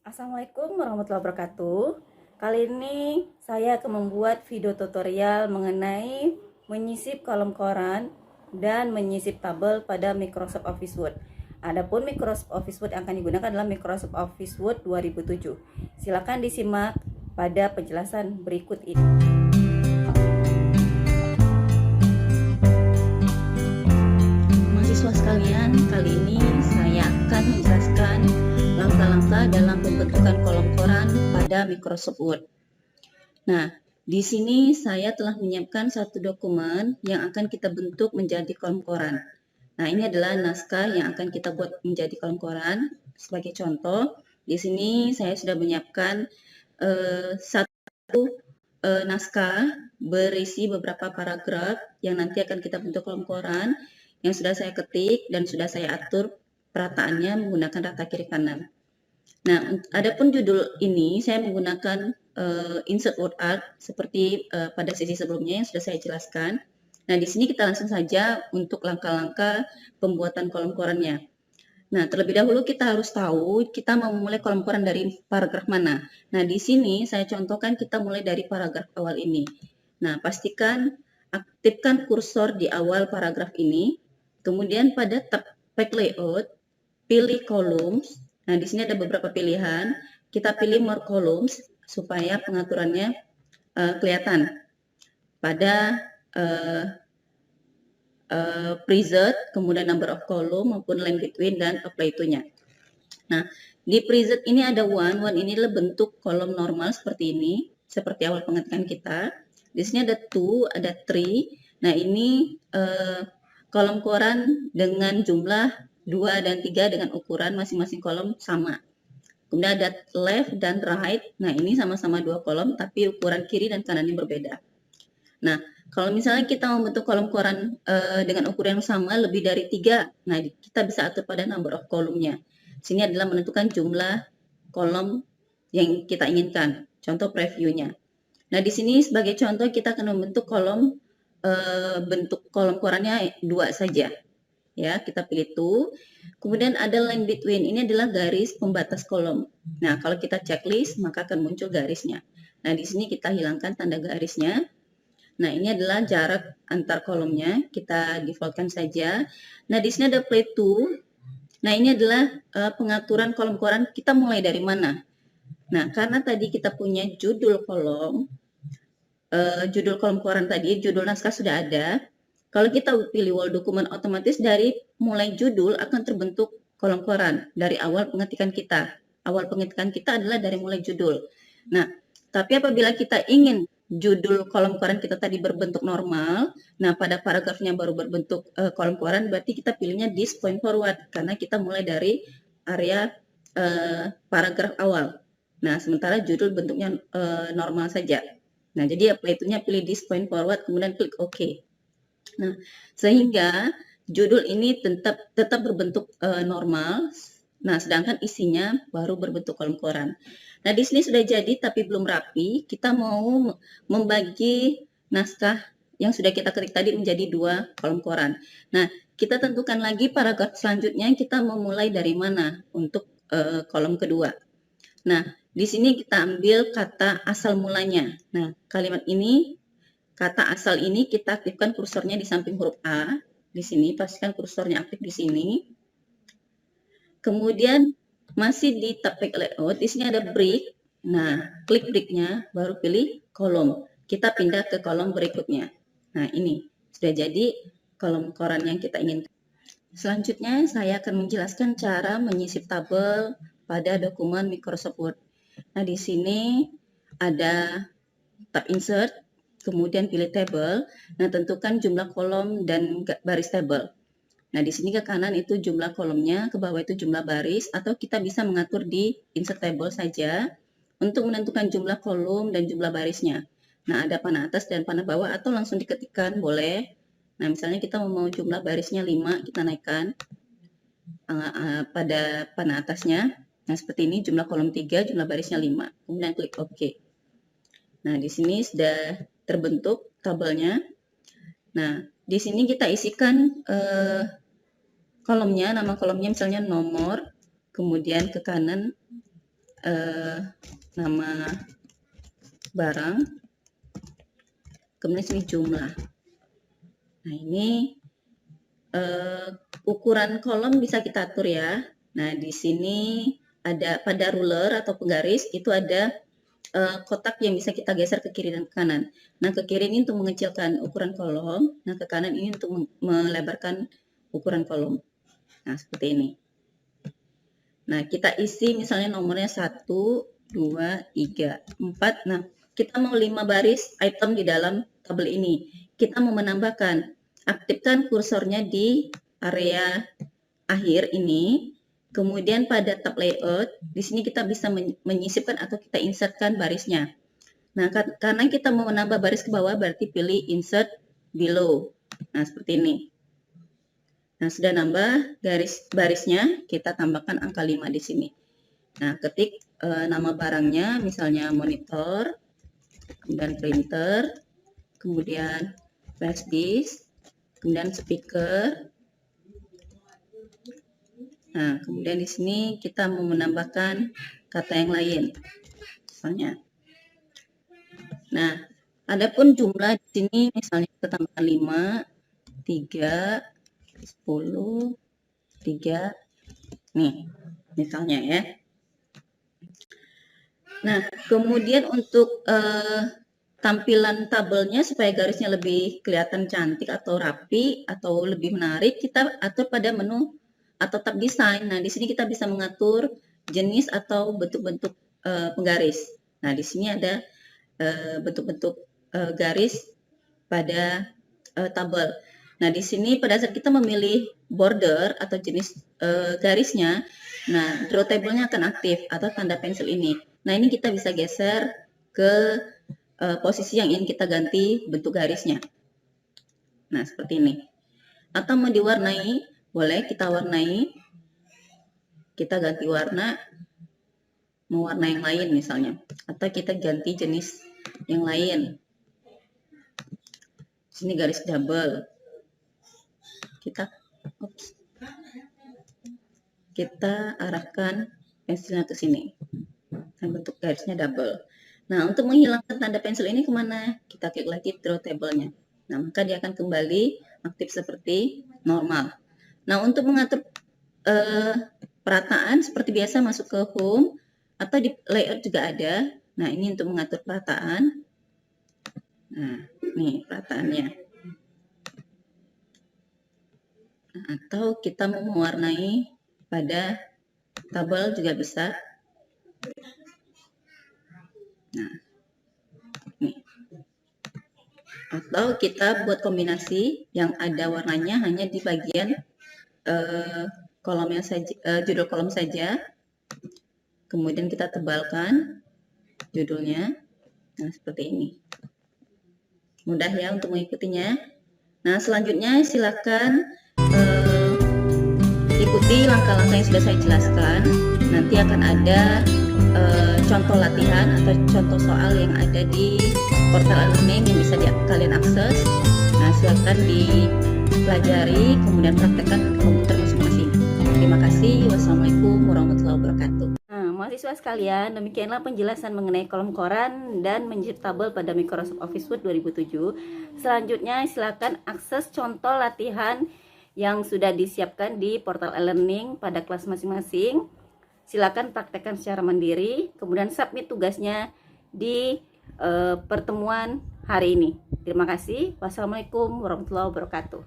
Assalamualaikum warahmatullahi wabarakatuh. Kali ini saya akan membuat video tutorial mengenai menyisip kolom koran dan menyisip tabel pada Microsoft Office Word. Adapun Microsoft Office Word yang akan digunakan adalah Microsoft Office Word 2007. Silakan disimak pada penjelasan berikut ini. Mahasiswa sekalian, kali ini saya akan menjelaskan langkah-langkah dalam pembentukan kolom koran pada Microsoft Word. Nah, di sini saya telah menyiapkan satu dokumen yang akan kita bentuk menjadi kolom koran. Nah, ini adalah naskah yang akan kita buat menjadi kolom koran. Sebagai contoh, di sini saya sudah menyiapkan satu naskah berisi beberapa paragraf yang nanti akan kita bentuk kolom koran yang sudah saya ketik dan sudah saya atur perataannya menggunakan rata kiri kanan. Nah, adapun judul ini saya menggunakan insert word art seperti pada sesi sebelumnya yang sudah saya jelaskan. Nah, di sini kita langsung saja untuk langkah-langkah pembuatan kolom korannya. Nah, terlebih dahulu kita harus tahu kita mau memulai kolom koran dari paragraf mana. Nah, di sini saya contohkan kita mulai dari paragraf awal ini. Nah, pastikan aktifkan kursor di awal paragraf ini. Kemudian pada tab page layout, pilih columns. Nah, di sini ada beberapa pilihan. Kita pilih more columns supaya pengaturannya kelihatan pada preset, kemudian number of column maupun line between dan apply to-nya. Nah, di preset ini ada one ini adalah bentuk kolom normal seperti ini, seperti awal pengetikan kita. Di sini ada two, ada three. Nah, ini kolom koran dengan jumlah 2 dan 3 dengan ukuran masing-masing kolom sama. Kemudian ada left dan right. Nah, ini sama-sama 2 kolom tapi ukuran kiri dan kanannya berbeda. Nah, kalau misalnya kita membentuk kolom koran dengan ukuran yang sama lebih dari 3, nah kita bisa atur pada number of kolomnya. Sini adalah menentukan jumlah kolom yang kita inginkan. Contoh previewnya. Nah, di sini sebagai contoh kita akan membentuk kolom bentuk kolom korannya 2 saja. Ya, kita pilih tuh. Kemudian ada line between. Ini adalah garis pembatas kolom. Nah, kalau kita checklist maka akan muncul garisnya. Nah, di sini kita hilangkan tanda garisnya. Nah, ini adalah jarak antar kolomnya, kita defaultkan saja. Nah, di sini ada play to. Nah, ini adalah pengaturan kolom koran kita mulai dari mana. Nah, karena tadi kita punya judul kolom koran tadi, judul naskah sudah ada. Kalau kita pilih wall dokumen, otomatis dari mulai judul akan terbentuk kolom koran dari awal pengetikan kita. Awal pengetikan kita adalah dari mulai judul. Nah, tapi apabila kita ingin judul kolom koran kita tadi berbentuk normal, nah pada paragrafnya baru berbentuk kolom koran, berarti kita pilihnya this point forward karena kita mulai dari area paragraf awal. Nah, sementara judul bentuknya normal saja. Nah, jadi apply to-nya pilih this point forward, kemudian klik OK. Nah, sehingga judul ini tetap berbentuk normal. Nah, sedangkan isinya baru berbentuk kolom koran. Nah, di sini sudah jadi tapi belum rapi. Kita mau membagi naskah yang sudah kita ketik tadi menjadi 2 kolom koran. Nah, kita tentukan lagi paragraf selanjutnya kita mau mulai dari mana untuk kolom kedua. Nah, di sini kita ambil kata asal mulanya. Nah, kalimat ini, kata asal ini kita aktifkan kursornya di samping huruf A. Di sini, pastikan kursornya aktif di sini. Kemudian, masih di tab page layout, di sini ada break. Nah, klik breaknya, baru pilih kolom. Kita pindah ke kolom berikutnya. Nah, ini sudah jadi kolom koran yang kita inginkan. Selanjutnya, saya akan menjelaskan cara menyisip tabel pada dokumen Microsoft Word. Nah, di sini ada tab insert, kemudian pilih table. Nah, tentukan jumlah kolom dan baris table. Nah, di sini ke kanan itu jumlah kolomnya, ke bawah itu jumlah baris, atau kita bisa mengatur di insert table saja untuk menentukan jumlah kolom dan jumlah barisnya. Nah, ada panah atas dan panah bawah, atau langsung diketikkan, boleh. Nah, misalnya kita mau jumlah barisnya 5, kita naikkan pada panah atasnya. Nah, seperti ini jumlah kolom 3, jumlah barisnya 5. Kemudian klik OK. Nah, di sini sudah terbentuk tabelnya. Nah, di sini kita isikan kolomnya, nama kolomnya misalnya nomor, kemudian ke kanan nama barang, kemudian sini jumlah. Nah, ini ukuran kolom bisa kita atur ya. Nah, di sini ada pada ruler atau penggaris itu ada kotak yang bisa kita geser ke kiri dan ke kanan. Nah, ke kiri ini untuk mengecilkan ukuran kolom, nah ke kanan ini untuk melebarkan ukuran kolom. Nah, seperti ini. Nah, kita isi misalnya nomornya 1, 2, 3, 4. Nah, kita mau 5 baris item di dalam tabel ini. Kita mau menambahkan, aktifkan kursornya di area akhir ini. Kemudian pada tab layout, di sini kita bisa menyisipkan atau kita insertkan barisnya. Nah, karena kita mau menambah baris ke bawah, berarti pilih insert below. Nah, seperti ini. Nah, sudah nambah barisnya, kita tambahkan angka 5 di sini. Nah, ketik nama barangnya, misalnya monitor, kemudian printer, kemudian flash disk, kemudian speaker. Nah, kemudian di sini kita mau menambahkan kata yang lain, misalnya. Nah, adapun jumlah di sini misalnya kita tambahkan 5, 3, 10, 3, nih, misalnya ya. Nah, kemudian untuk tampilan tabelnya supaya garisnya lebih kelihatan cantik atau rapi atau lebih menarik, kita atur pada menu atau tab desain. Nah, di sini kita bisa mengatur jenis atau bentuk-bentuk penggaris. Nah, di sini ada bentuk-bentuk garis pada tabel. Nah, di sini pada saat kita memilih border atau jenis garisnya, nah, draw table-nya akan aktif atau tanda pensil ini. Nah, ini kita bisa geser ke posisi yang ingin kita ganti bentuk garisnya. Nah, seperti ini. Atau mau diwarnai, boleh kita warnai. Kita ganti warna, mau warna yang lain misalnya. Atau kita ganti jenis yang lain. Sini garis double. Kita arahkan pensilnya ke sini. Dan bentuk garisnya double. Nah, untuk menghilangkan tanda pensil ini kemana? Kita klik lagi draw table-nya. Nah, maka dia akan kembali aktif seperti normal. Nah, untuk mengatur perataan seperti biasa masuk ke home atau di layout juga ada. Nah, ini untuk mengatur perataan. Nah, nih perataannya. Nah, atau kita mau mewarnai pada tabel juga bisa. Nah, nih. Atau kita buat kombinasi yang ada warnanya hanya di bagian kolomnya saja, judul kolom saja. Kemudian kita tebalkan judulnya. Nah, seperti ini. Mudah ya untuk mengikutinya. Nah, selanjutnya silakan ikuti langkah-langkah yang sudah saya jelaskan. Nanti akan ada contoh latihan atau contoh soal yang ada di portal e-learning yang bisa kalian akses. Nah, silakan dipelajari, kemudian praktekkan ke komputer masing-masing. Terima kasih. Wassalamualaikum warahmatullahi wabarakatuh. Nah, mahasiswa sekalian, demikianlah penjelasan mengenai kolom koran dan menyisip tabel pada Microsoft Office Word 2007. Selanjutnya, silakan akses contoh latihan yang sudah disiapkan di portal e-learning pada kelas masing-masing. Silakan praktekkan secara mandiri, kemudian submit tugasnya di pertemuan hari ini. Terima kasih. Wassalamualaikum warahmatullahi wabarakatuh.